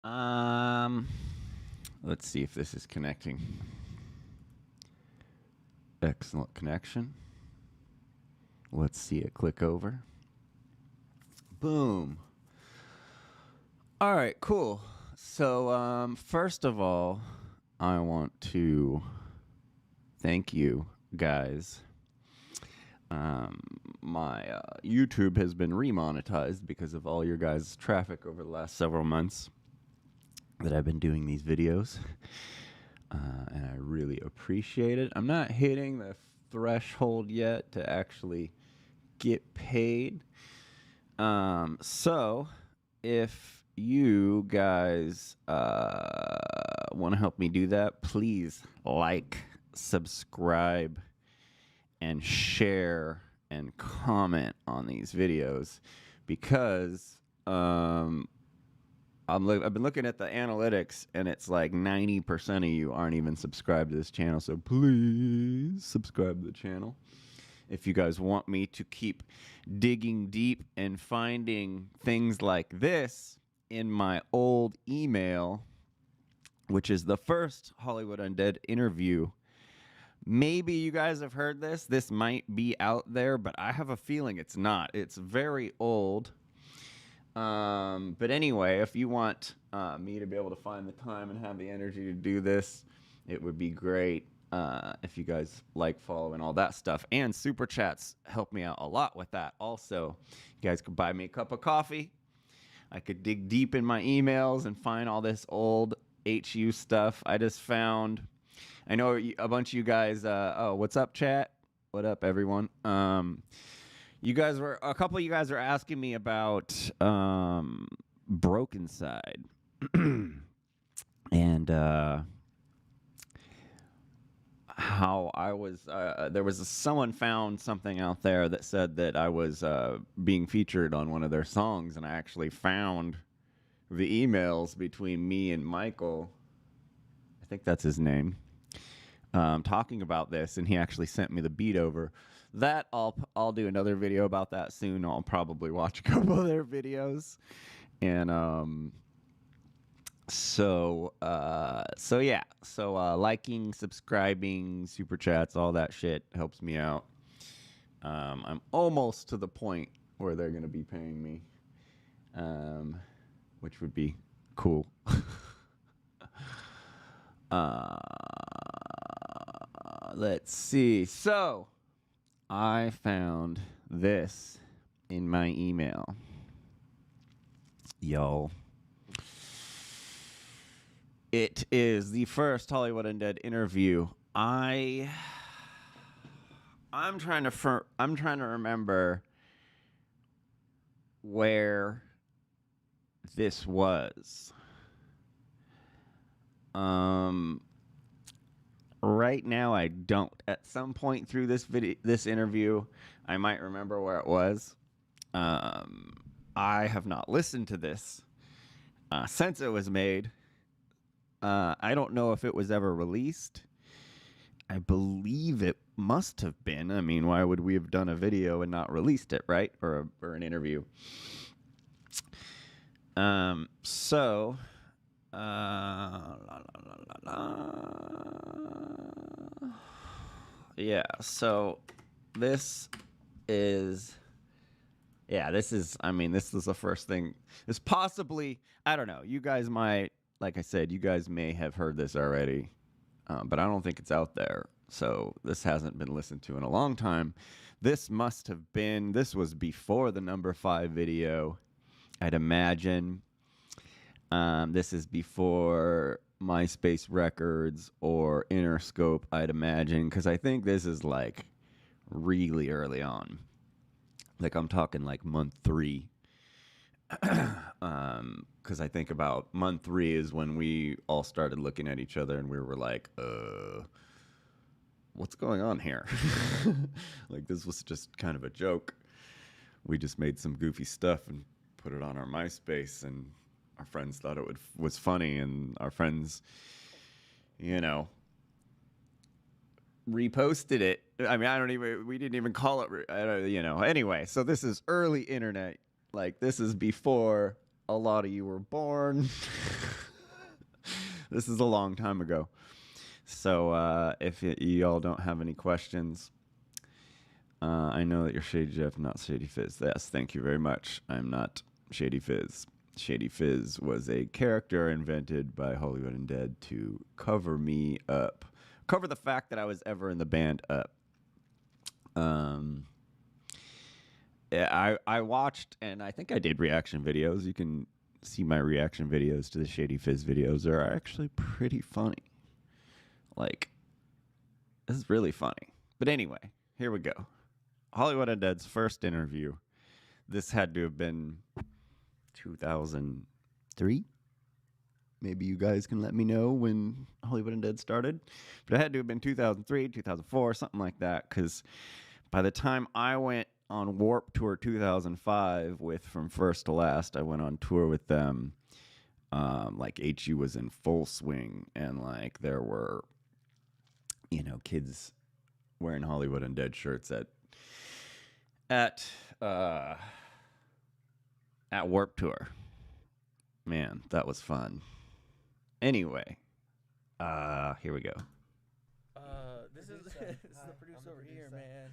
Um, let's see if this is connecting. Excellent connection. Let's see it click over. Boom. All right, cool. So, first of all, I want to thank you guys. My YouTube has been remonetized because of all your guys' traffic over the last several months that I've been doing these videos. And I really appreciate it. I'm not hitting the threshold yet to actually get paid. So if you guys want to help me do that, please like, subscribe, and share and comment on these videos because I've been looking at the analytics and it's like 90% of you aren't even subscribed to this channel. So please subscribe to the channel. If you guys want me to keep digging deep and finding things like this in my old email, which is the first Hollywood Undead interview. Maybe you guys have heard this. This might be out there, but I have a feeling it's not. It's very old. But anyway, if you want me to be able to find the time and have the energy to do this, it would be great if you guys like, follow, and all that stuff. And super chats help me out a lot with that. Also, you guys could buy me a cup of coffee. I could dig deep in my emails and find all this old HU stuff. I just found... I know a bunch of you guys... oh, what's up, chat? What up, everyone? A couple of you guys are asking me about Broken Side. And how I was... there was someone found something out there that said that I was being featured on one of their songs, and I actually found the emails between me and Michael. I think that's his name. Talking about this, and he actually sent me the beat over. That I'll do another video about that soon. I'll probably watch a couple of their videos, and yeah. So liking, subscribing, super chats, all that shit helps me out. I'm almost to the point where they're gonna be paying me, which would be cool. Let's see. So, I found this in my email. Yo. It is the first Hollywood Undead interview. I'm trying to remember where this was. Right now, I don't. At some point through this interview, I might remember where it was. I have not listened to this since it was made. I don't know if it was ever released. I believe it must have been. I mean, why would we have done a video and not released it, right? Or an interview. So... yeah, so this is this is the first thing. This possibly, I don't know, you guys might, like I said, you guys may have heard this already, but I don't think it's out there, so this hasn't been listened to in a long time. This was before the number 5 video, I'd imagine. This is before Myspace Records or Interscope, I'd imagine, because I think this is like really early on. Like I'm talking like month 3. Because I think about month 3 is when we all started looking at each other and we were like, what's going on here? Like this was just kind of a joke. We just made some goofy stuff and put it on our MySpace, and our friends thought it was funny, and our friends, reposted it. I mean, we didn't even call it, anyway. So this is early internet. Like this is before a lot of you were born. This is a long time ago. So if y'all don't have any questions, I know that you're Shady Jeff, not Shady Fizz. Yes, thank you very much. I'm not Shady Fizz. Shady Fizz was a character invented by Hollywood Undead to cover me up. Cover the fact that I was ever in the band up. I watched, and I think I did reaction videos. You can see my reaction videos to the Shady Fizz videos. They're actually pretty funny. Like, this is really funny. But anyway, here we go. Hollywood Undead's first interview. This had to have been 2003. Maybe you guys can let me know when Hollywood Undead started. But it had to have been 2003, 2004, something like that. Because by the time I went on Warp Tour 2005 with From First to Last, I went on tour with them. Like HU was in full swing, and like there were, you know, kids wearing Hollywood Undead shirts at Warp Tour. Man, that was fun. Anyway, here we go. This is the producer over here, man.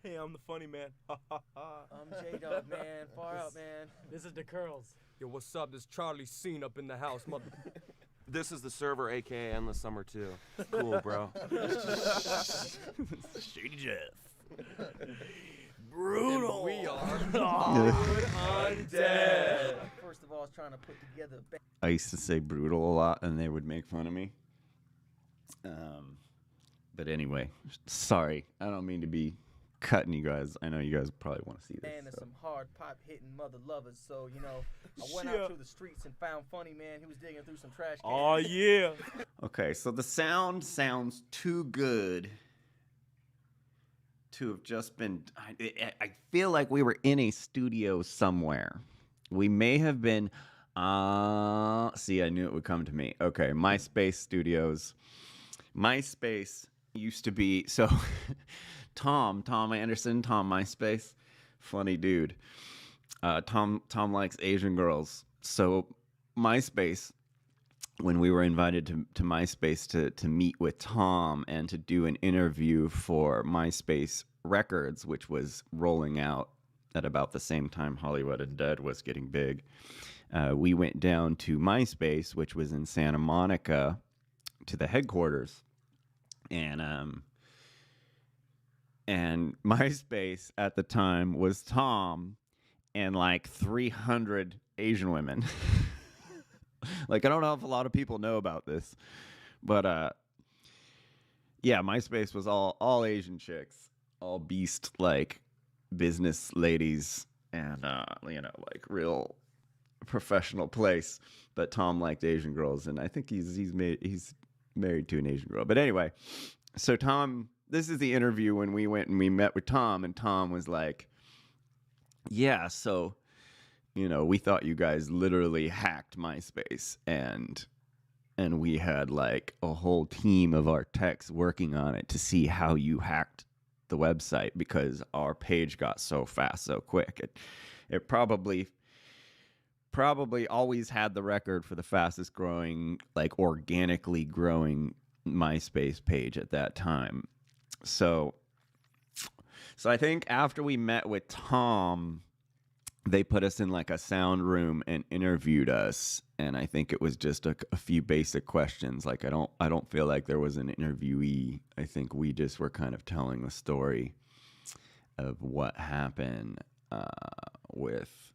Hey, I'm the funny man. I'm J-Dog, man. Far out, man. This is the Curls. Yo, what's up? This Charlie Scene up in the house, mother. This is the server, aka Endless Summer 2. Cool, bro. Shady Jeff. Brutal. We are Undead. First of all, I was trying to put together a I used to say brutal a lot, and they would make fun of me. But anyway, sorry. I don't mean to be cutting you guys. I know you guys probably want to see this. band of some hard pop hitting mother lovers. So, you know, I went out to the streets and found Funny Man. He was digging through some trash cans. Oh, yeah. Okay, so the sound sounds too good to have just been. I feel like we were in a studio somewhere. We may have been. See, I knew it would come to me. Okay, Myspace Studios. Myspace used to be so. Tom Anderson, Tom Myspace, funny dude. Tom likes Asian girls. So Myspace, when we were invited to Myspace to meet with Tom and to do an interview for Myspace Records, which was rolling out at about the same time Hollywood Undead was getting big, we went down to Myspace, which was in Santa Monica, to the headquarters, and Myspace at the time was Tom and like 300 Asian women. Like, I don't know if a lot of people know about this, but yeah, Myspace was all Asian chicks, all beast like business ladies, and you know, like real professional place. But Tom liked Asian girls, and I think he's married to an Asian girl. But anyway, so Tom, this is the interview when we went and we met with Tom, and Tom was like, yeah, so, you know, we thought you guys literally hacked Myspace, and we had like a whole team of our techs working on it to see how you hacked the website, because our page got so fast so quick. It probably always had the record for the fastest growing, like organically growing Myspace page at that time. So I think after we met with Tom, they put us in like a sound room and interviewed us, and I think it was just a few basic questions. Like, I don't feel like there was an interviewee. I think we just were kind of telling the story of what happened with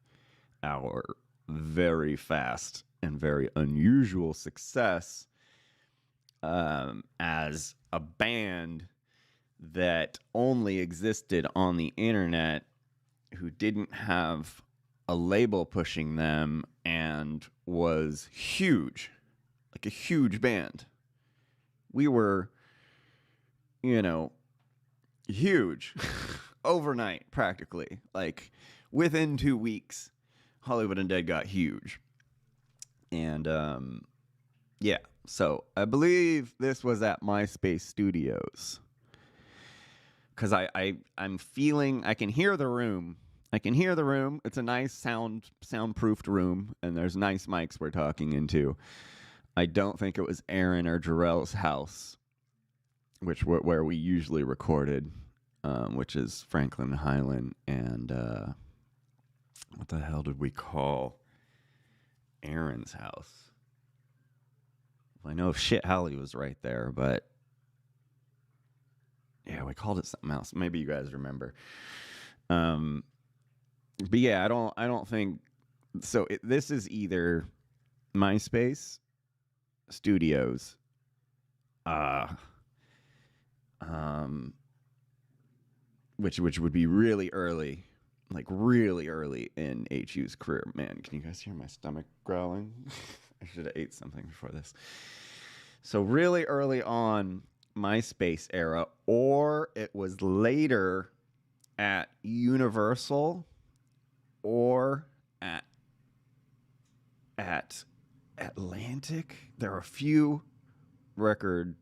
our very fast and very unusual success as a band that only existed on the internet, who didn't have a label pushing them, and was huge, like a huge band. We were, you know, huge overnight, practically. Like within 2 weeks, Hollywood Undead got huge. And yeah, so I believe this was at Myspace Studios. Because I'm feeling, I can hear the room, I can hear the room. It's a nice soundproofed room, and there's nice mics we're talking into. I don't think it was Aaron or Jarrell's house, where we usually recorded, which is Franklin Highland, and what the hell did we call Aaron's house? I know Shit Holly was right there, but yeah, we called it something else. Maybe you guys remember. But yeah, I don't think so. This is either Myspace Studios, which would be really early, like really early in HU's career. Man, can you guys hear my stomach growling? I should have ate something before this. So really early on, Myspace era, or it was later at Universal or at Atlantic. There are a few record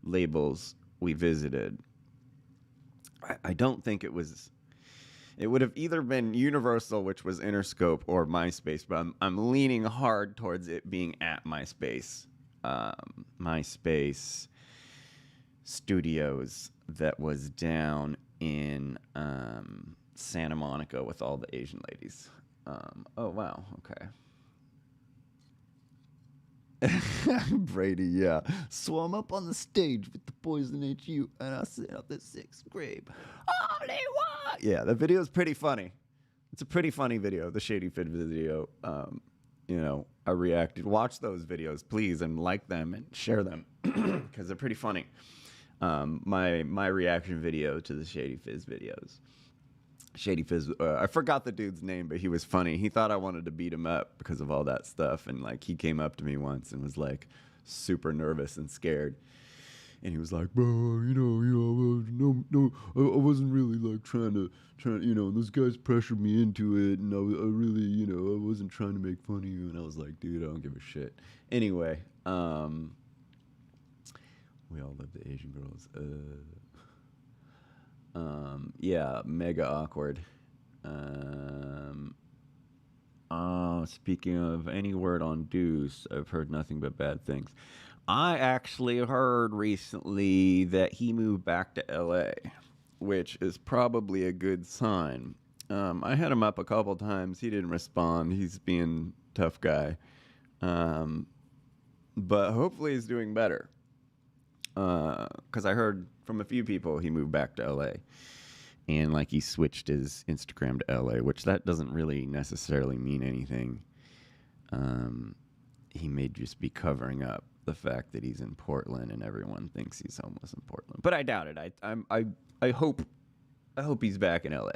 labels we visited. I don't think it was. It would have either been Universal, which was Interscope, or Myspace, but I'm leaning hard towards it being at Myspace. Myspace Studios that was down in Santa Monica with all the Asian ladies. Oh, wow. Okay. Brady, yeah. So I'm up on the stage with the boys in HU, and I sit up the sixth grade. Hollywood! Yeah, the video is pretty funny. It's a pretty funny video, the Shady Fit video. I reacted. Watch those videos, please, and like them and share them, because they're pretty funny. My reaction video to the Shady Fizz videos. Shady Fizz, I forgot the dude's name, but he was funny. He thought I wanted to beat him up because of all that stuff, and like he came up to me once and was like super nervous and scared, and he was like, "Bro, no, I wasn't really like trying to, those guys pressured me into it, and I really, I wasn't trying to make fun of you." And I was like, "Dude, I don't give a shit." Anyway, we all love the Asian girls. Yeah, mega awkward. Speaking of any word on Deuce, I've heard nothing but bad things. I actually heard recently that he moved back to LA, which is probably a good sign. I hit him up a couple times. He didn't respond. He's being a tough guy. But hopefully he's doing better. Because I heard from a few people he moved back to LA. And like he switched his Instagram to LA, which that doesn't really necessarily mean anything. He may just be covering up the fact that he's in Portland and everyone thinks he's homeless in Portland. But I doubt it. I hope he's back in LA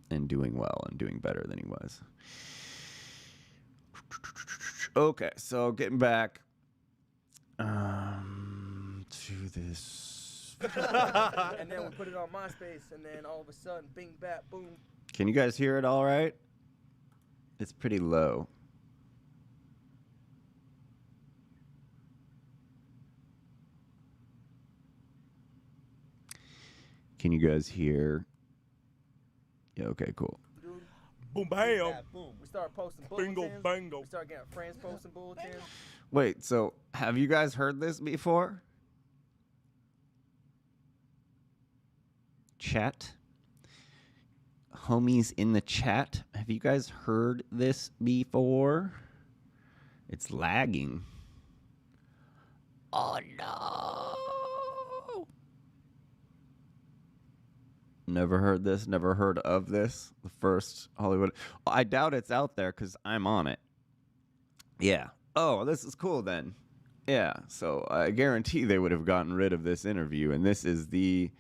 and doing well and doing better than he was. Okay, so getting back to this. And then we put it on MySpace, and then all of a sudden, bing, bat, boom. Can you guys hear it all right? It's pretty low. Can you guys hear? Yeah, okay, cool. Dude, Boom, bing, bam. bat, boom. We started posting Bingo, bulletins. bango. We started getting our friends posting bulletins. Wait, so have you guys heard this before? Chat? Homies in the chat, have you guys heard this before? It's lagging. Oh no! Never heard this, never heard of this. The first Hollywood. I doubt it's out there because I'm on it. Yeah. Oh, this is cool then. Yeah, so I guarantee they would have gotten rid of this interview, and this is the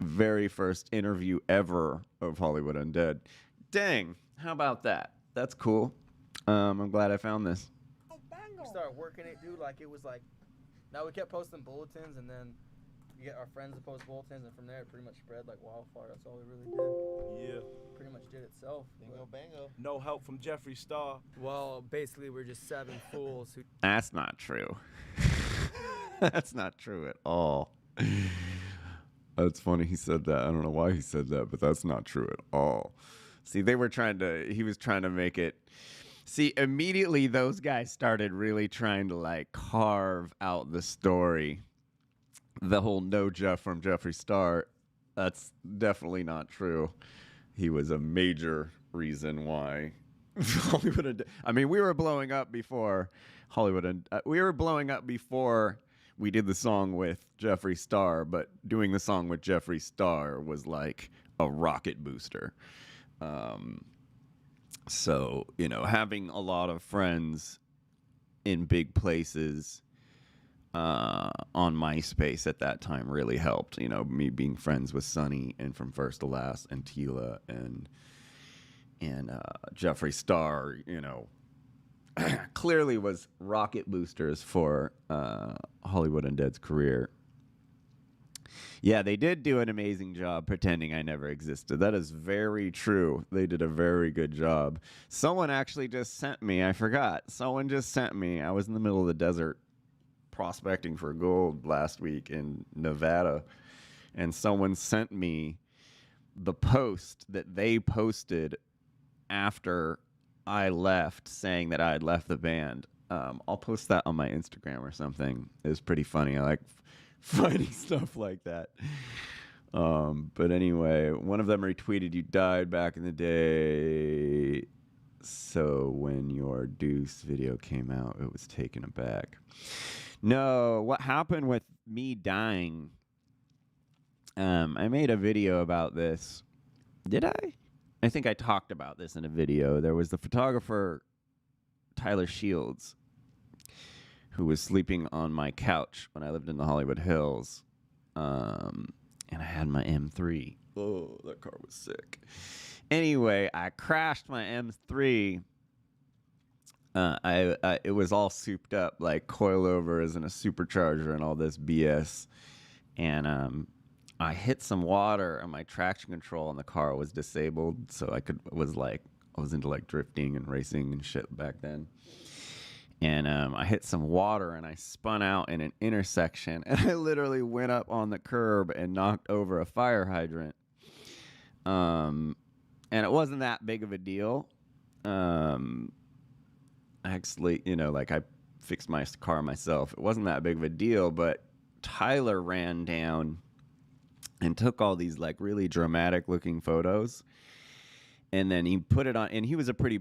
very first interview ever of Hollywood Undead. Dang, how about that? That's cool. I'm glad I found this. We started working it, dude. Like, it was like, now we kept posting bulletins, and then you get our friends to post bulletins, and from there it pretty much spread like wildfire. That's all we really did. Yeah. Pretty much did itself. Bingo, bango. No help from Jeffree Star. Well, basically, we're just 7 fools who. That's not true. That's not true at all. That's funny he said that. I don't know why he said that, but that's not true at all. See, he was trying to make it. See, immediately those guys started really trying to like carve out the story. The whole no Jeff from Jeffree Star, that's definitely not true. He was a major reason why Hollywood. I mean, we were blowing up before Hollywood, and we were blowing up before we did the song with Jeffree Star. But doing the song with Jeffree Star was like a rocket booster. So having a lot of friends in big places on Myspace at that time really helped. Me being friends with Sonny and From First to Last and Tila and Jeffree Star, clearly was rocket boosters for Hollywood Undead's career. Yeah, they did do an amazing job pretending I never existed. That is very true. They did a very good job. Someone actually just sent me, I forgot. Someone just sent me, I was in the middle of the desert prospecting for gold last week in Nevada, and someone sent me the post that they posted after I left saying that I had left the band. I'll post that on my Instagram or something. It was pretty funny. I like finding stuff like that. But anyway, one of them retweeted, "You died back in the day, so when your Deuce video came out, it was taken aback." No, what happened with me dying, I made a video about this. Did I? I think I talked about this in a video. There was the photographer, Tyler Shields, who was sleeping on my couch when I lived in the Hollywood Hills. And I had my M3. Oh, that car was sick. Anyway, I crashed my M3. It was all souped up, like coilovers and a supercharger and all this BS. And I hit some water and my traction control on the car was disabled, so I was into like drifting and racing and shit back then. And I hit some water and I spun out in an intersection and I literally went up on the curb and knocked over a fire hydrant. And it wasn't that big of a deal. Actually, I fixed my car myself. It wasn't that big of a deal, but Tyler ran down and took all these like really dramatic looking photos. And then he put it on, and he was pretty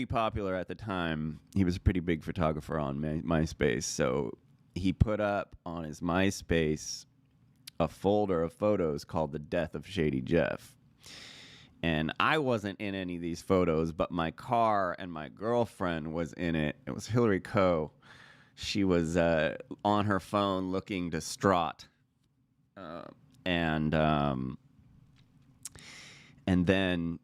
popular at the time. He was a pretty big photographer on MySpace. So he put up on his MySpace a folder of photos called The Death of Shady Jeff. And I wasn't in any of these photos, but my car and my girlfriend was in it. It was Hillary Coe. She was on her phone looking distraught. And then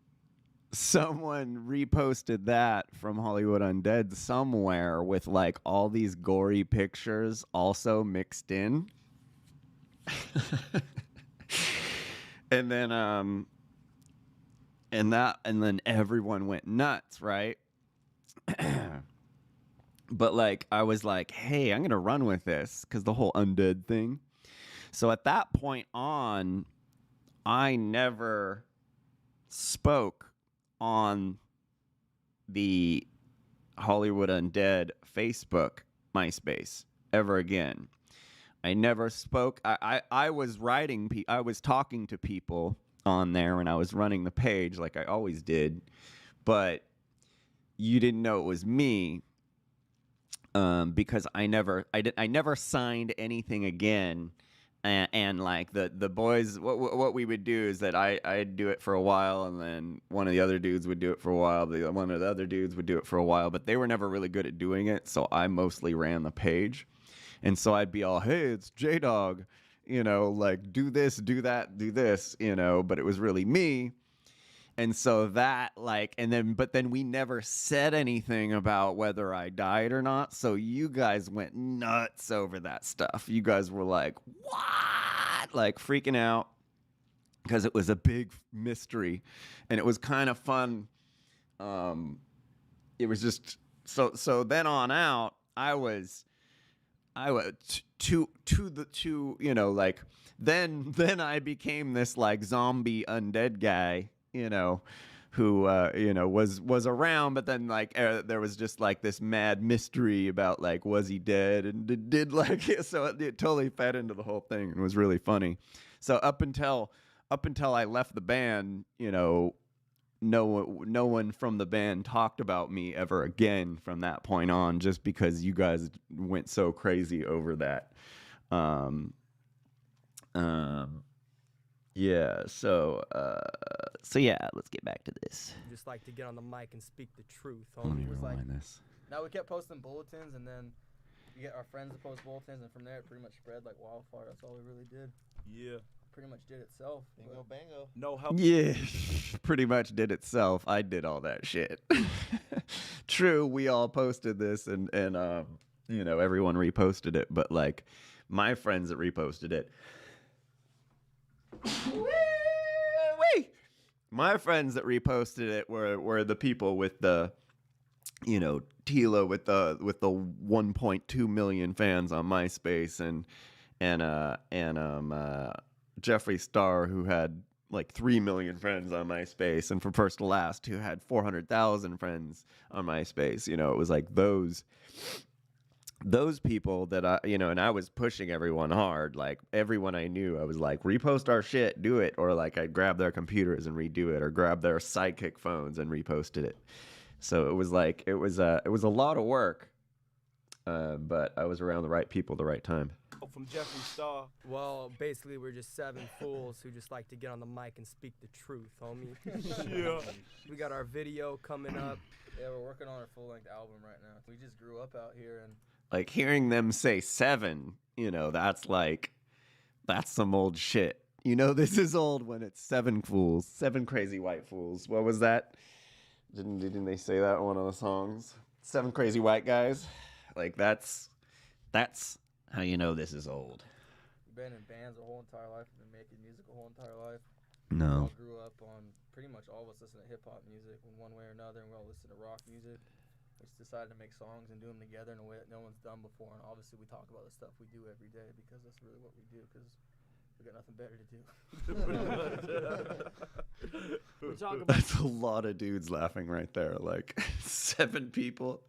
someone reposted that from Hollywood Undead somewhere with like all these gory pictures also mixed in. And then and then everyone went nuts, right? But like I was like, hey, I'm gonna run with this because the whole Undead thing. So at that point on, I never spoke on the Hollywood Undead Facebook, MySpace ever again. I never spoke. I was I was talking to people on there when I was running the page like I always did, but you didn't know it was me because I never signed anything again. And like the boys, what we would do is that I'd do it for a while, and then one of the other dudes would do it for a while. One of the other dudes would do it for a while, but they were never really good at doing it. So I mostly ran the page, and so I'd be all, hey, it's J-Dog, like do this, do that, do this, but it was really me. And so that but then we never said anything about whether I died or not. So you guys went nuts over that stuff. You guys were like, what? Like freaking out because it was a big mystery and it was kind of fun. It was just so then on out, I I was to you know, like then I became this like zombie undead guy, you know, who you know, was around, but then like there was just like this mad mystery about like, was he dead, and did like so it totally fed into the whole thing and was really funny. So up until I left the band, you know, no one from the band talked about me ever again from that point on, just because you guys went so crazy over that. Yeah, so yeah, let's get back to this. Just like to get on the mic and speak the truth, Let me homie. like- rewind this. Now we kept posting bulletins, and then we get our friends to post bulletins, and from there it pretty much spread like wildfire. That's all we really did. Yeah. Pretty much did itself. Bingo, bango. No help. Yeah, pretty much did itself. I did all that shit. True, we all posted this, and you know, everyone reposted it, but like my friends that reposted it, my friends that reposted it were the people with the, you know, Tila with the 1.2 million fans on MySpace, and Jeffree Star, who had like 3 million friends on MySpace, and From First to Last, who had 400,000 friends on MySpace. You know, it was like those people that I, you know, and I was pushing everyone hard. Like everyone I knew, I was like, repost our shit, do it. Or like I'd grab their computers and redo it, or grab their Sidekick phones and reposted it. So it was like, it was a lot of work, but I was around the right people at the right time. From Jeffree Star. Well, basically, we're just 7 fools who just like to get on the mic and speak the truth, homie. Yeah. We got our video coming up. Yeah, we're working on our full-length album right now. We just grew up out here, and Like hearing them say 7, you know, that's some old shit. You know, this is old when it's 7 fools, 7 crazy white fools. What was that? Didn't they say that in one of the songs? 7 crazy white guys. Like that's how you know this is old. we've been in bands our whole entire life. We've been making music our whole entire life. We No. all grew up on, pretty much all of us listen to hip-hop music in one way or another, and we all listen to rock music. We just decided to make songs and do them together in a way that no one's done before. And obviously we talk about the stuff we do every day, because that's really what we do, because we got nothing better to do. We talk about That's a lot of dudes laughing right there. Like 7 people.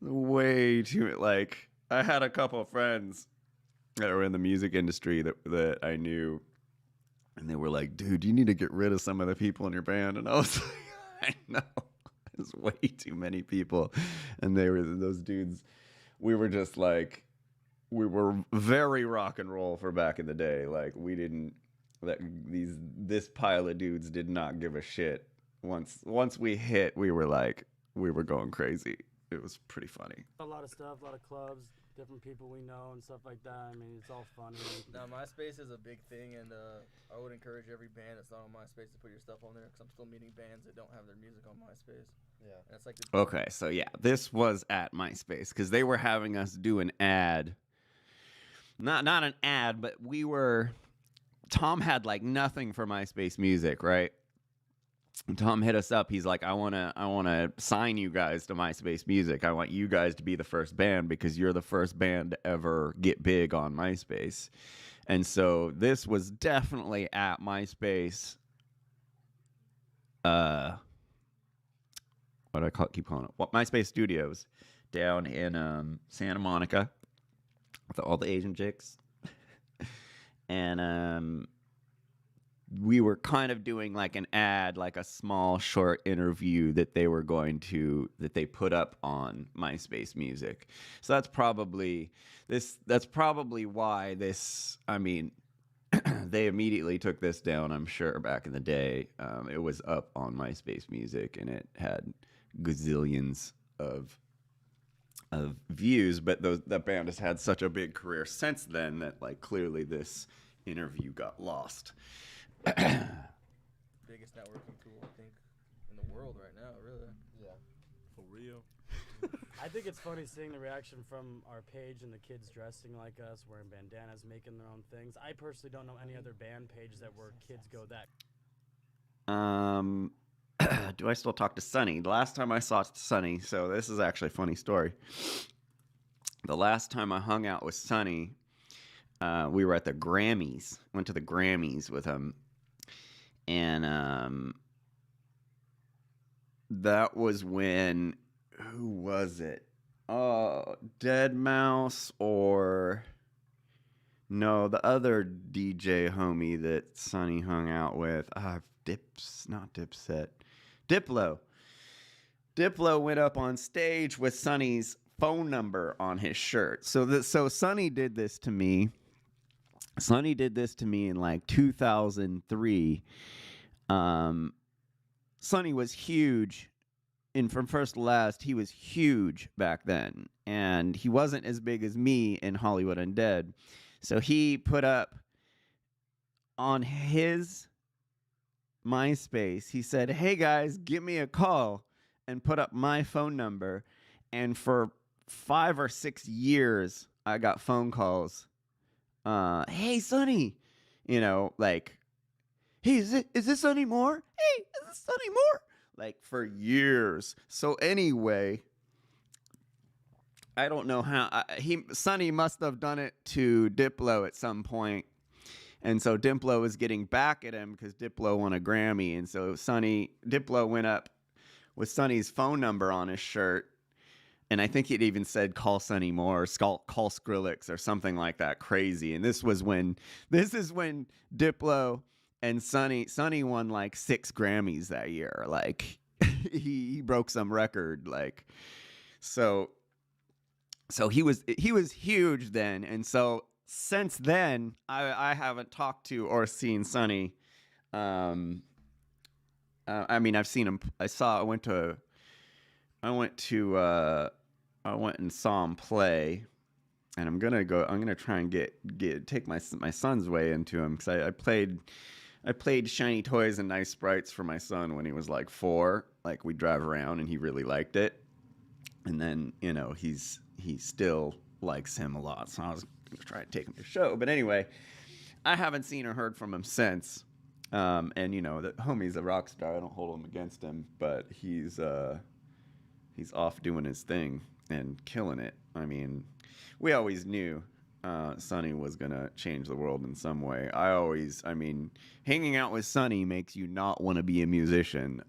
Way too, like I had a couple of friends that were in the music industry that I knew, and they were like, dude, you need to get rid of some of the people in your band. And I was like, I know. There's way too many people. And they were those dudes. We were just like, we were very rock and roll for back in the day. Like this pile of dudes did not give a shit. Once we hit, we were going crazy. It was pretty funny. a lot of stuff, a lot of clubs, different people we know and stuff like that. I mean, it's all funny. Now, MySpace is a big thing, and I would encourage every band that's not on MySpace to put your stuff on there, because I'm still meeting bands that don't have their music on MySpace. Yeah. And it's like Okay, so yeah, this was at MySpace because they were having us do an ad. Not an ad, but Tom had like nothing for MySpace music, right? And Tom hit us up. He's like, I wanna sign you guys to MySpace music. I want you guys to be the first band because you're the first band to ever get big on MySpace. And so this was definitely at MySpace. What do I keep calling it? What, MySpace Studios down in Santa Monica with all the Asian chicks. And we were kind of doing like an ad, like a small short interview that they put up on MySpace music. So that's probably why this, I mean, they immediately took this down, I'm sure, back in the day. It was up on MySpace music and it had gazillions of views, but that band has had such a big career since then that like clearly this interview got lost. biggest networking tool, I think, in the world right now, really. Yeah. For real. I think it's funny seeing the reaction from our page and the kids dressing like us, wearing bandanas, making their own things. I personally don't know any other band page that where kids go that. Do I still talk to Sonny? The last time I saw Sonny, so this is actually a funny story. the last time I hung out with Sonny, we were at the Grammys. Went to the Grammys with him, and that was when, who was it? Oh, Dead Mouse, or no, the other DJ homie that Sonny hung out with. Not Dipset. Diplo. Diplo went up on stage with Sonny's phone number on his shirt. So Sonny did this to me. Sonny did this to me in like 2003. Sonny was huge. And from first to last, he was huge back then. And he wasn't as big as me in Hollywood Undead. So he put up on his MySpace, he said, "Hey guys, give me a call," and put up my phone number. And for 5 or 6 years, I got phone calls. Hey, Sonny, like, hey, is this Sonny Moore? Hey, is this Sonny Moore? Like, for years. So anyway, I don't know how Sonny must have done it to Diplo at some point. And so Diplo was getting back at him because Diplo won a Grammy. And so Diplo went up with Sonny's phone number on his shirt. And I think it even said call Sonny Moore or call Skrillex or something like that crazy. And this is when Diplo and Sonny won like 6 Grammys that year. Like he broke some record. Like, so he was huge then. And so since then, I haven't talked to or seen Sonny. I mean, I've seen him. I went and saw him play, and I'm gonna try and take my son's way into him, because I played Shiny Toys and Nice Sprites for my son when he was like 4. Like, we drive around, and he really liked it. And then he still likes him a lot, so I was gonna try to take him to the show. But anyway, I haven't seen or heard from him since. And the homie's a rock star. I don't hold him against him, but he's off doing his thing and killing it. I mean, we always knew Sonny was gonna change the world in some way. Hanging out with Sonny makes you not want to be a musician.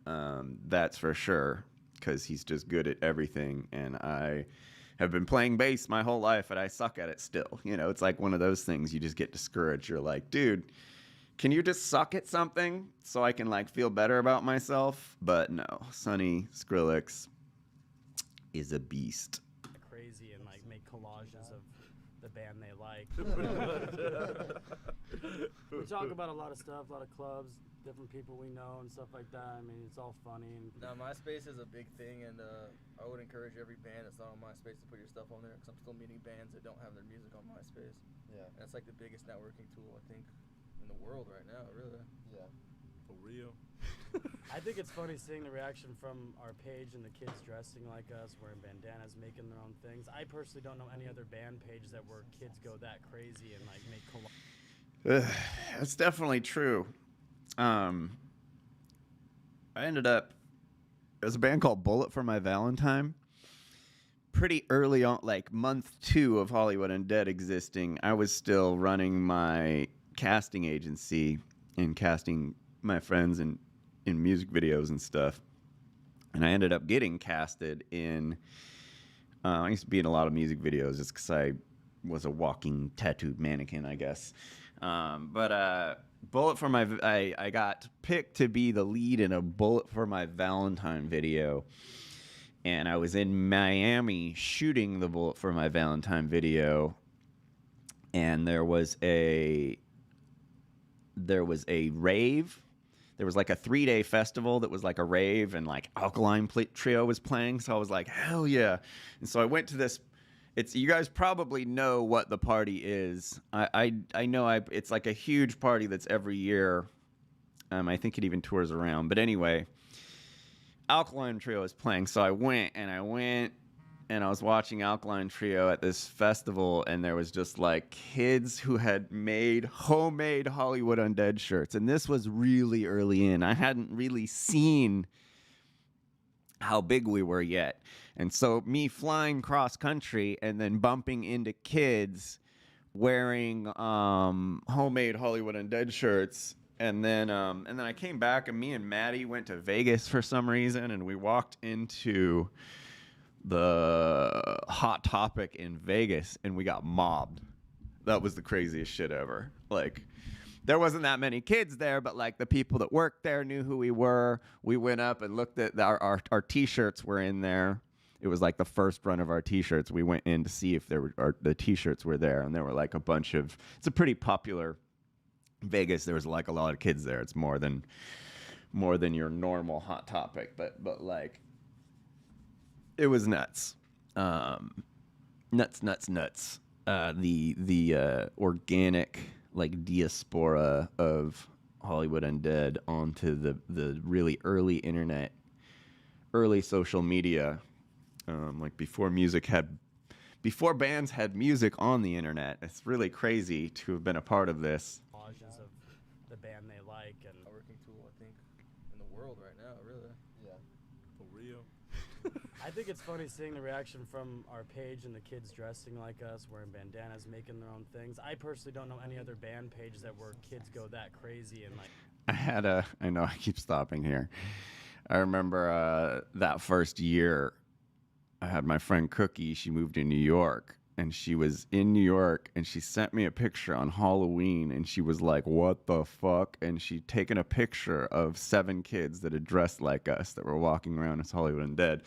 That's for sure, because he's just good at everything. And I have been playing bass my whole life, and I suck at it still. It's like one of those things, you just get discouraged. You're like, dude, can you just suck at something so I can like feel better about myself? But no, Sonny Skrillex is a beast. Crazy, and like make collages of the band they like. We talk about a lot of stuff, a lot of clubs, different people we know and stuff like that. I mean, it's all funny. And now, MySpace is a big thing, and I would encourage every band that's not on MySpace to put your stuff on there, because I'm still meeting bands that don't have their music on MySpace. Yeah. And it's like the biggest networking tool, I think, in the world right now, really. Yeah. For real. I think it's funny seeing the reaction from our page and the kids dressing like us, wearing bandanas, making their own things. I personally don't know any other band page where kids go that crazy and like make collages. That's definitely true. I ended up, there's a band called Bullet for My Valentine. Pretty early on, like month 2 of Hollywood Undead existing, I was still running my casting agency and casting my friends in music videos and stuff. And I ended up getting casted in, I used to be in a lot of music videos just because I was a walking tattooed mannequin, I guess. But Bullet for My, I got picked to be the lead in a Bullet for My Valentine video. And I was in Miami shooting the Bullet for My Valentine video. And there was a rave. There was like a 3-day festival that was like a rave, and like Alkaline Trio was playing. So I was like, hell yeah. And so I went to this. You guys probably know what the party is. I know it's like a huge party that's every year. I think it even tours around. But anyway, Alkaline Trio was playing. So I went and I was watching Alkaline Trio at this festival, and there was just like kids who had made homemade Hollywood Undead shirts. And this was really early in. I hadn't really seen how big we were yet. And so me flying cross country and then bumping into kids wearing homemade Hollywood Undead shirts. And then I came back, and me and Maddie went to Vegas for some reason, and we walked into the Hot Topic in Vegas, and we got mobbed. That was the craziest shit ever. Like, there wasn't that many kids there, but like the people that worked there knew who we were. We went up and looked at our T-shirts were in there. It was like the first run of our T-shirts. We went in to see if the T-shirts were there, and there were like a bunch of. It's a pretty popular Vegas. There was like a lot of kids there. It's more than your normal Hot Topic, but like it was nuts, nuts. The organic like diaspora of Hollywood Undead onto the really early internet, early social media, like before bands had music on the internet. It's really crazy to have been a part of this. Collages of the band they like and A working tool, I think, in the world right now, really. Yeah. For real. I think it's funny seeing the reaction from our page and the kids dressing like us, wearing bandanas, making their own things. I personally don't know any other band page that where kids go that crazy and like. I know I keep stopping here. I remember that first year, I had my friend Cookie. She moved to New York, and she was in New York, and she sent me a picture on Halloween, and she was like, "What the fuck?" And she'd taken a picture of 7 kids that had dressed like us that were walking around as Hollywood Undead,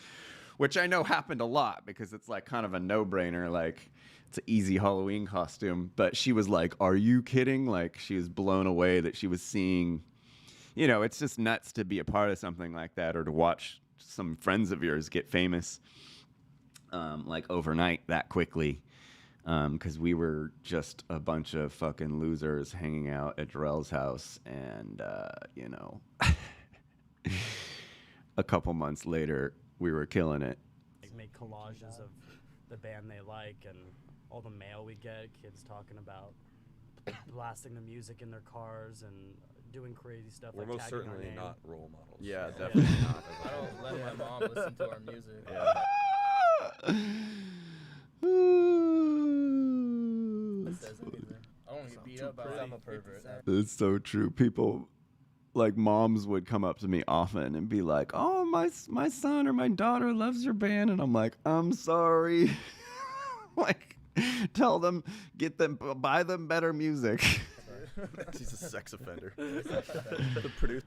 which I know happened a lot because it's like kind of a no-brainer. Like, it's an easy Halloween costume. But she was like, "Are you kidding?" Like, she was blown away that she was seeing, it's just nuts to be a part of something like that, or to watch some friends of yours get famous like overnight that quickly. Because we were just a bunch of fucking losers hanging out at Jarrell's house, and a couple months later, we were killing it. Make collages of the band they like and all the mail we get, kids talking about blasting the music in their cars and doing crazy stuff. We're like most tagging our certainly name. not role models. Yeah, definitely not. I don't let my mom listen to our music. Yeah. That says anything. I don't want to get beat up by I'm a pervert. It's so true. People, like moms, would come up to me often and be like, "Oh, my son or my daughter loves your band," and I'm like, "I'm sorry." Like, tell them, buy them better music. He's a sex offender. The producer.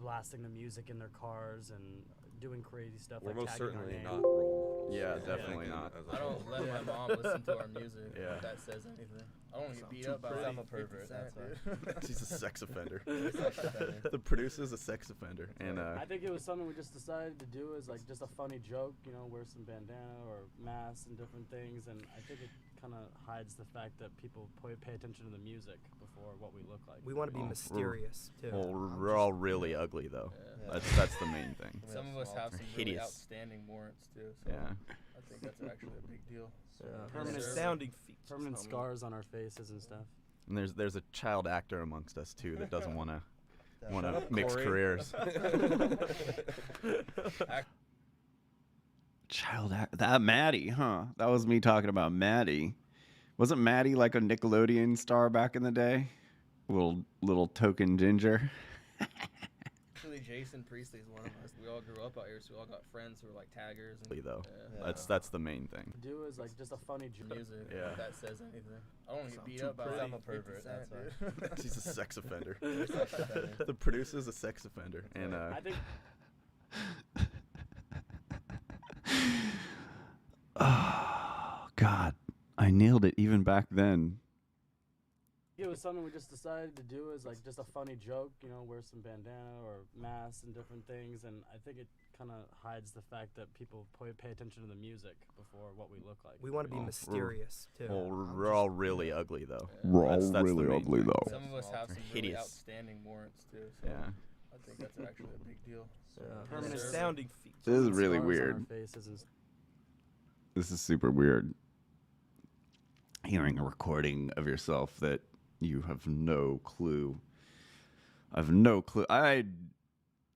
Blasting the music in their cars and doing crazy stuff. We're like most tagging our certainly name. not role models. Yeah, definitely not. I don't let my mom listen to our music. Yeah. If that says anything. I don't want to get beat up by I'm a pervert. That's why. He's a sex offender. Sex offender. The producer's a sex offender. And I think it was something we just decided to do as like just a funny joke, wear some bandana or mask and different things, and I think it kind of hides the fact that people pay attention to the music before what we look like. We want to be mysterious too. well, we're all really ugly though. Yeah. That's the main thing. Some of us have some really Hideous. outstanding warrants too. So Yeah. I think that's actually a big deal. So Permanent Sounding features. permanent homie. scars on our faces and stuff. And there's a child actor amongst us too that doesn't want to Shut up, mix Corey. careers. Act- That Maddie, huh? That was me talking about Maddie. Wasn't Maddie like a Nickelodeon star back in the day? Little token ginger. Actually, Jason Priestley is one of us. We all grew up out here, so we all got friends who were like taggers. And, Though. yeah. That's the main thing. Do is like just a funny joke. Music. Yeah. If that says anything. I don't want to get beat too up by pretty. I'm a pervert. That's why. He's a sex offender. Sex offender. The producer's a sex offender. And I think oh God, I nailed it even back then. it was something we just decided to do as like just a funny joke, wear some bandana or mask and different things, and I think it kind of hides the fact that people pay attention to the music before what we look like. We want to be Oh, mysterious too. Well, we're all really ugly though. Yeah. We're all really ugly though. Some of us have some really Hideous. outstanding warrants too. So Yeah. I think that's actually a big deal. So Permanent Sure. sounding features. This is really Scars on weird. our faces and This is super weird. Hearing a recording of yourself that you have no clue. I have no clue. I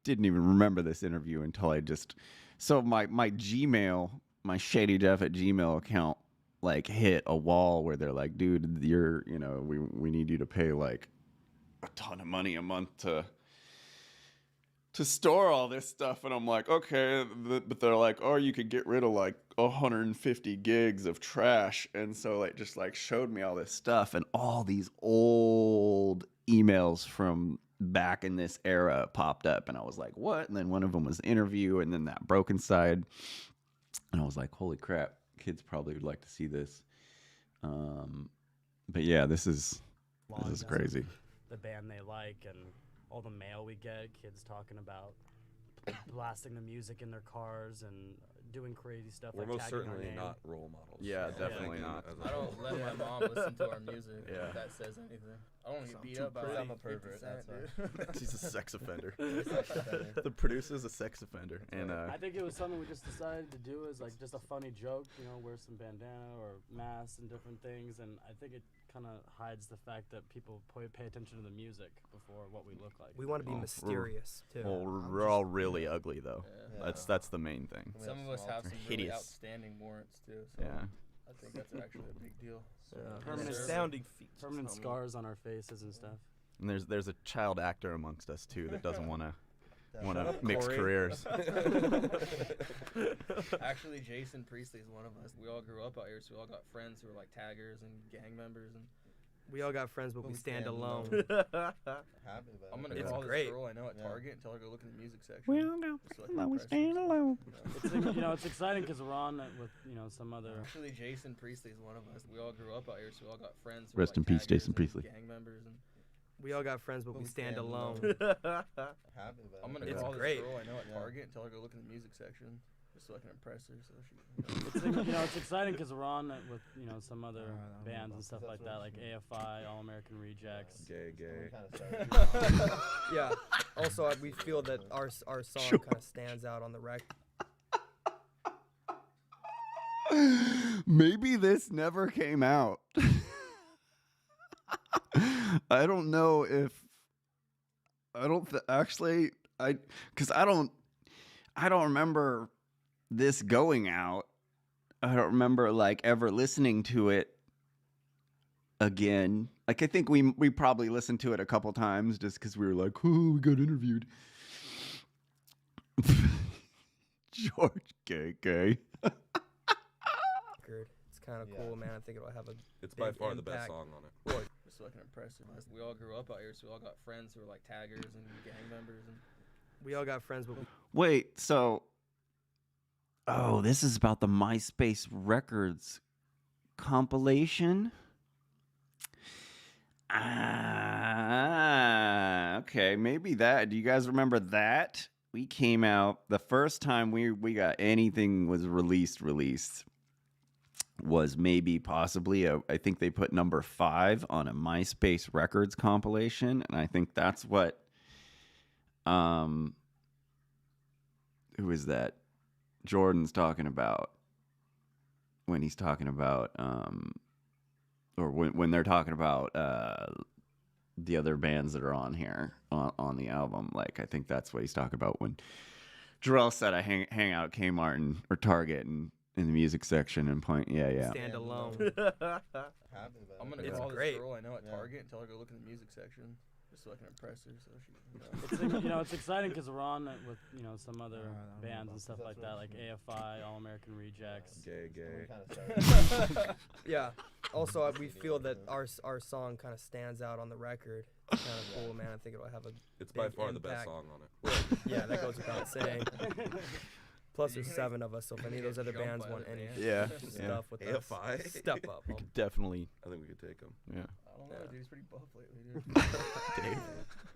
didn't even remember this interview until I just So my Gmail, my Shady Jeff at Gmail account, like hit a wall where they're like, dude, we need you to pay like a ton of money a month to store all this stuff. And I'm like, okay, but they're like, oh, you could get rid of like 150 gigs of trash. And so it just like showed me all this stuff and all these old emails from back in this era popped up. And I was like, what? And then one of them was the interview, and then that broken side. And I was like, holy crap, kids probably would like to see this. But yeah, this is crazy. The band they like, and all the mail we get, kids talking about blasting the music in their cars and doing crazy stuff. We're like most tagging our certainly name. not role models. Yeah, definitely not. I don't let my mom listen to our music Yeah. if that says anything. I don't get beat too up by pretty. like I'm a 50 pervert, Cent, that's dude. He's a sex offender. Sex offender. The producer's a sex offender, and I think it was something we just decided to do as like just a funny joke, wear some bandana or mask and different things, and I think it kind of hides the fact that people pay attention to the music before what we look like. We want to be Oh, mysterious too. well, we're all really ugly though. Yeah. That's the main thing. Some of us have some really Hideous. outstanding warrants too. So Yeah. I think that's actually a big deal. Permanent Sure. Sounding feats. permanent scars on our faces and stuff. And there's a child actor amongst us too that doesn't want to Shut up, mix Corey. careers. Actually, Jason Priestley is one of us. We all grew up out here, so we all got friends who are like taggers and gang members. And We all got friends, but we stand alone. I'm gonna It's call great. this girl I know at Target and tell her to go look in the music section. We all go. just so I can impress her. alone. It's exciting because we're on it with some other. Actually, Jason Priestley is one of us. We all grew up out here, so we all got friends. Who Rest are in like peace, taggers Jason and Priestley. Gang members, and We all got friends, but we stand alone. I'm gonna It's call this great. girl I know at Target and tell her to go look in the music section, just so I can impress her. So she. It's exciting because we're on it with some other bands and stuff like that, like AFI, All American Rejects. Gay. Yeah. Also, we feel that our song Sure. kind of stands out on the record. Maybe this never came out. I don't know if because I don't remember this going out. I don't remember like ever listening to it again. Like I think we probably listened to it a couple times just because we were like, oh, we got interviewed. George Gay. It's kind of cool, man. I think it'll have a It's by big far the best impact. song on it. Just so I can impress her. We all grew up out here, so we all got friends who are like taggers and gang members. And We all got friends, but we Wait, so this is about the Myspace Records compilation? Okay, maybe that. Do you guys remember that? We came out the first time we got anything was released was maybe possibly I think they put number 5 on a Myspace Records compilation, and I think that's what who is that Jordan's talking about when he's talking about or when they're talking about the other bands that are on here on the album. Like I think that's what he's talking about when Jarrell said I hang out at Kmart or Target and in the music section and point. Yeah. stand alone. I'm gonna It's call great. this girl I know at Target and tell her to go look in the music section, just so I can impress her. So she. It's exciting because we're on it with some other bands and stuff like that, like AFI, All American Rejects. Gay. Yeah. Also, we feel that our song kind of stands out on the record. It's kind of cool, man. I think it'll have a It's by big far the best impact. song on it. Yeah, that goes without saying. Plus, there's 7 of us, so if any of those other bands want any Yeah. stuff with us, AFI? step up. We could definitely. I think we could take him. Yeah. I don't know, dude. He's pretty buff lately, dude. Dave.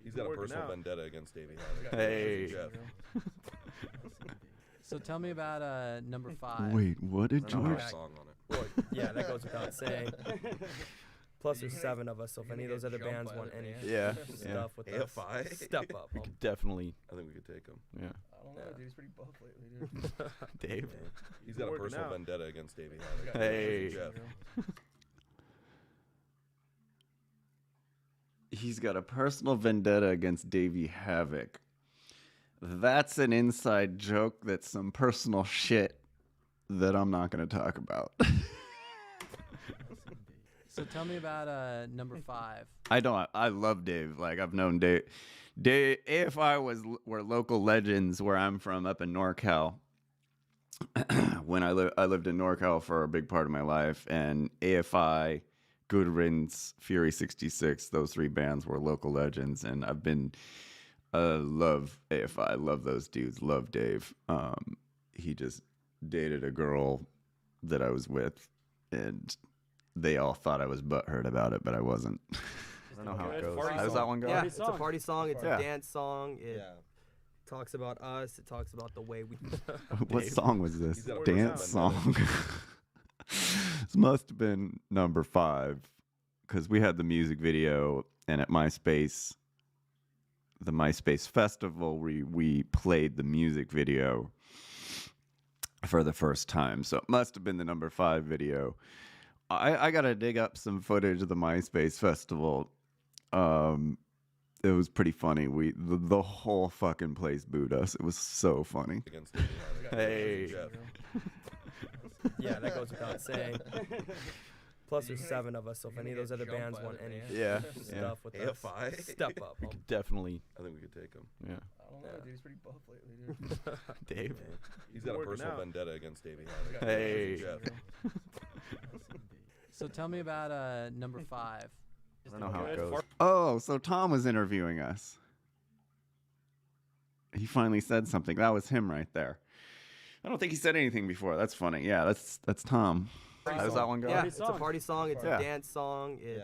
He's got a Working personal out. vendetta against Davey. Hey. Jeff. So tell me about number 5. Wait, what did Number George? five song on it. Yeah, that goes without saying. Plus, there's 7 of us, so if You're any of gonna those other get jumped bands by want other any bands. Yeah. stuff with AFI? us, step up. We could definitely. I think we could take him. Yeah. I don't know, dude. He's pretty buff lately, dude. Dave. He's got a Working personal out. vendetta against Davey. Hey. Jeff. He's got a personal vendetta against Davey Havoc. That's an inside joke. That's some personal shit that I'm not going to talk about. So tell me about number 5. I love Dave. Like, I've known Dave. AFI were local legends where I'm from, up in NorCal. When I lived in NorCal for a big part of my life, and AFI, Good Riddance, Fury 66, those 3 bands were local legends, and I've been love AFI, love those dudes, love Dave. He just dated a girl that I was with, and they all thought I was butthurt about it, but I wasn't. I don't know how it goes. Party How does song. that one go? Yeah, Party it's a song. party song. It's Yeah. a dance song. It talks about us. It talks about the way we. What song was this? He's got a Dance personal song. This must have been number 5, because we had the music video, and at Myspace, the Myspace festival, we played the music video for the first time. So it must have been the number 5 video. I gotta dig up some footage of the Myspace festival. It was pretty funny. The whole fucking place booed us. It was so funny. Against Davey Ladder. Hey. Jeff. Yeah, that goes without saying. Plus, there's 7 of us, so if any of those other bands want any stuff with us, AFI? step up. Definitely. I think we could take him. Yeah. I don't know, dude. He's pretty buff lately, dude. Dave. He's got a working personal out. vendetta against Davey Ladder. Hey. Jeff. So tell me about number 5. I don't know how it goes. Oh, so Tom was interviewing us. He finally said something. That was him right there. I don't think he said anything before. That's funny. Yeah, that's Tom. How does that one go? Yeah, Party it's a song. party song. It's Yeah. a dance song. It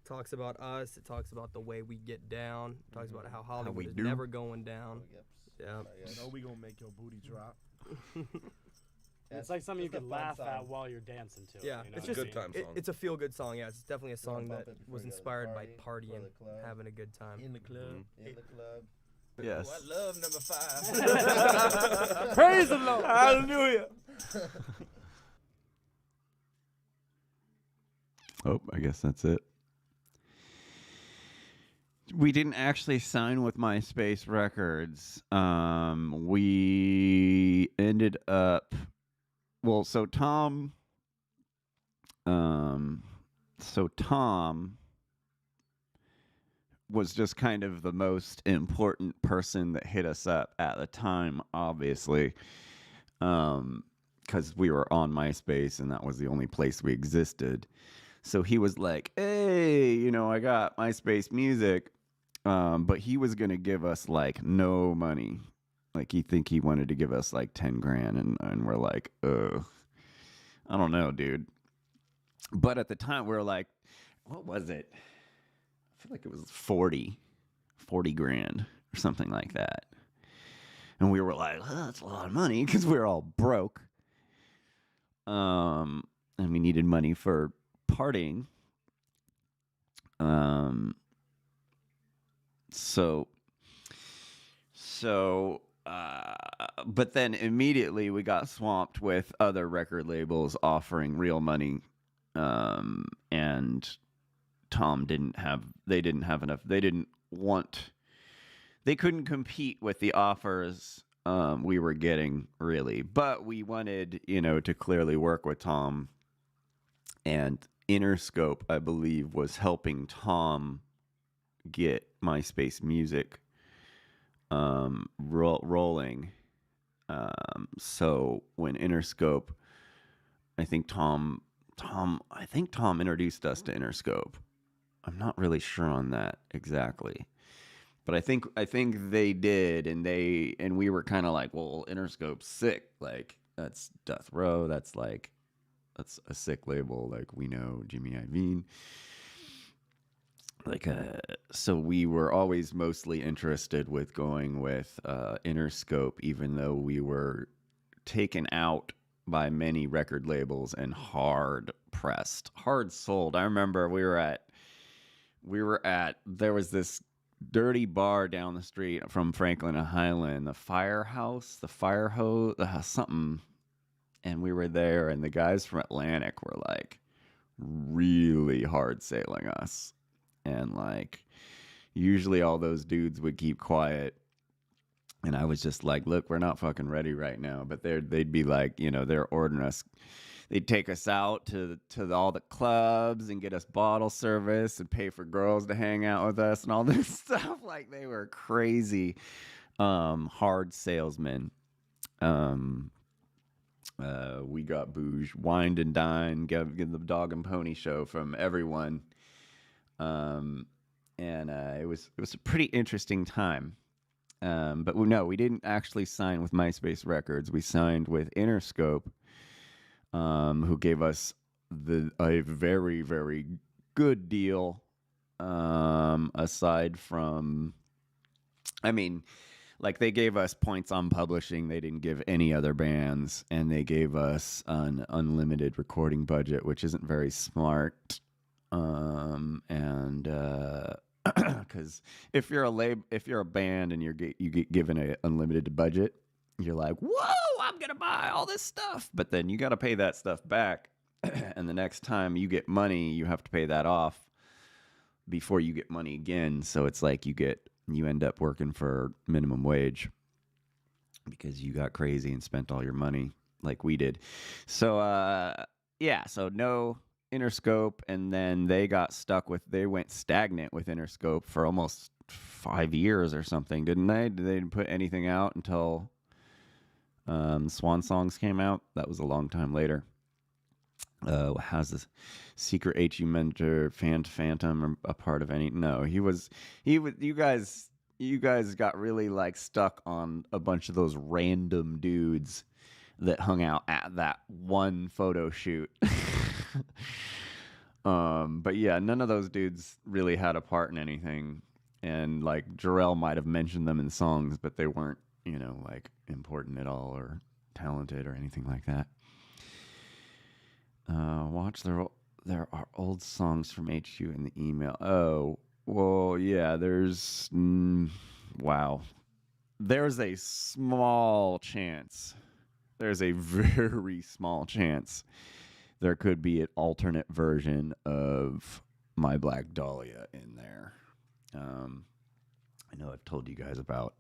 talks about us. It talks about the way we get down. It talks about how Hollywood we is do. never going down. Yeah. You know we gonna make your booty drop. It's like something you could laugh at while you're dancing to. Yeah, you know it's what I just mean? time song. It's a feel-good song. Yeah, it's definitely a song bump that it was for the inspired by party, for partying, the club. having a good time. In the club. In the club. Yes. Oh, I love number 5. Praise the Lord. Hallelujah. Oh, I guess that's it. We didn't actually sign with Myspace Records. We ended up. Well, so Tom. Tom was just kind of the most important person that hit us up at the time, obviously, because we were on MySpace and that was the only place we existed. So he was like, hey, I got MySpace music, but he was going to give us like no money. Like he wanted to give us like 10 grand and we're like, I don't know, dude. But at the time we were like, what was it? I feel like it was 40 grand or something like that. And we were like, oh, that's a lot of money because we were all broke. And we needed money for partying. But then immediately we got swamped with other record labels offering real money. And Tom didn't have enough. They couldn't compete with the offers we were getting, really. But we wanted, to clearly work with Tom. And Interscope, I believe, was helping Tom get MySpace music rolling. So when Interscope, I think Tom introduced us to Interscope. I'm not really sure on that exactly, but I think they did, and we were kind of like, well, Interscope's sick. Like that's Death Row. That's a sick label. Like we know Jimmy Iovine. So we were always mostly interested with going with Interscope, even though we were taken out by many record labels and hard sold. I remember there was this dirty bar down the street from Franklin and Highland, the Firehouse, something. And we were there, and the guys from Atlantic were like really hard sailing us. And like usually all those dudes would keep quiet And I was just like, look, we're not fucking ready right now. But they'd be like, they're ordering us. They'd take us out to all the clubs and get us bottle service and pay for girls to hang out with us and all this stuff. Like, they were crazy, hard salesmen. We got booze, wined and dined, give the dog and pony show from everyone. And it was a pretty interesting time. But we didn't actually sign with Myspace Records. We signed with Interscope, who gave us a very, very good deal. Aside from, like, they gave us points on publishing they didn't give any other bands, and they gave us an unlimited recording budget, which isn't very smart. Because if you're a band and you get given a unlimited budget, you're like, whoa, I'm gonna buy all this stuff, but then you got to pay that stuff back, and the next time you get money, you have to pay that off before you get money again. So it's like you end up working for minimum wage because you got crazy and spent all your money like we did. So so no Interscope, and then they went stagnant with Interscope for almost 5 years or something, didn't they? They didn't put anything out until Swan Songs came out. That was a long time later. How's this secret HU mentor Phantom a part of any? No, you guys got really like stuck on a bunch of those random dudes that hung out at that one photo shoot. But yeah, none of those dudes really had a part in anything, and like Jarrell might have mentioned them in songs, but they weren't, like important at all or talented or anything like that. Watch there are old songs from HU in the email. Oh, well, yeah, there's wow. There's a small chance. There's a very small chance there could be an alternate version of My Black Dahlia in there. I know I've told you guys about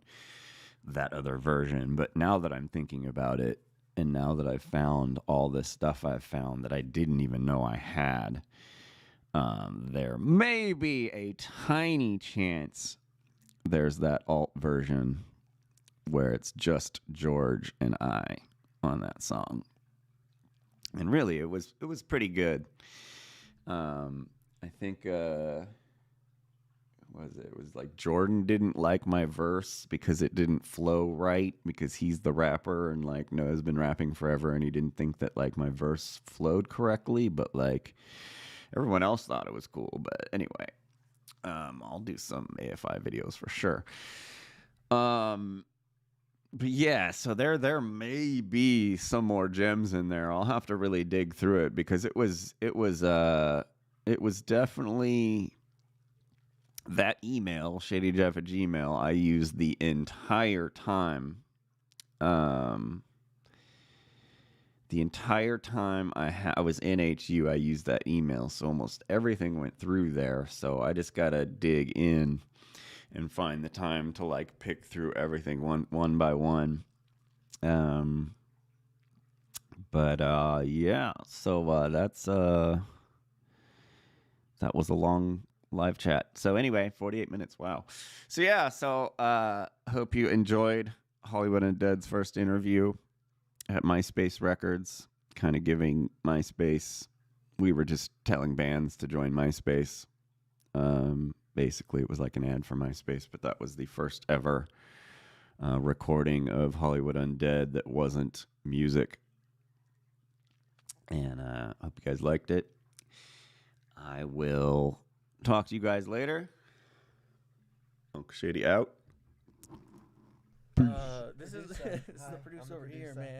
that other version, but now that I'm thinking about it, and now that I've found all this stuff I've found that I didn't even know I had, there may be a tiny chance there's that alt version where it's just George and I on that song. And really, it was pretty good. I think it was like Jordan didn't like my verse because it didn't flow right, because he's the rapper and like has been rapping forever, and he didn't think that like my verse flowed correctly, but like everyone else thought it was cool. But anyway, I'll do some AFI videos for sure. But yeah, so there may be some more gems in there. I'll have to really dig through it, because it was definitely that email, shadyjeff@gmail, I used the entire time. The entire time I was in HU, I used that email, so almost everything went through there. So I just gotta dig in and find the time to like pick through everything one by one. Yeah, so that was a long live chat. So anyway, 48 minutes. Wow. So yeah, hope you enjoyed Hollywood Undead's first interview at Myspace Records, kind of giving Myspace. We were just telling bands to join Myspace. Basically, it was like an ad for Myspace, but that was the first ever recording of Hollywood Undead that wasn't music. And I hope you guys liked it. I will talk to you guys later. Uncle Shady out. This is the producer over here, man.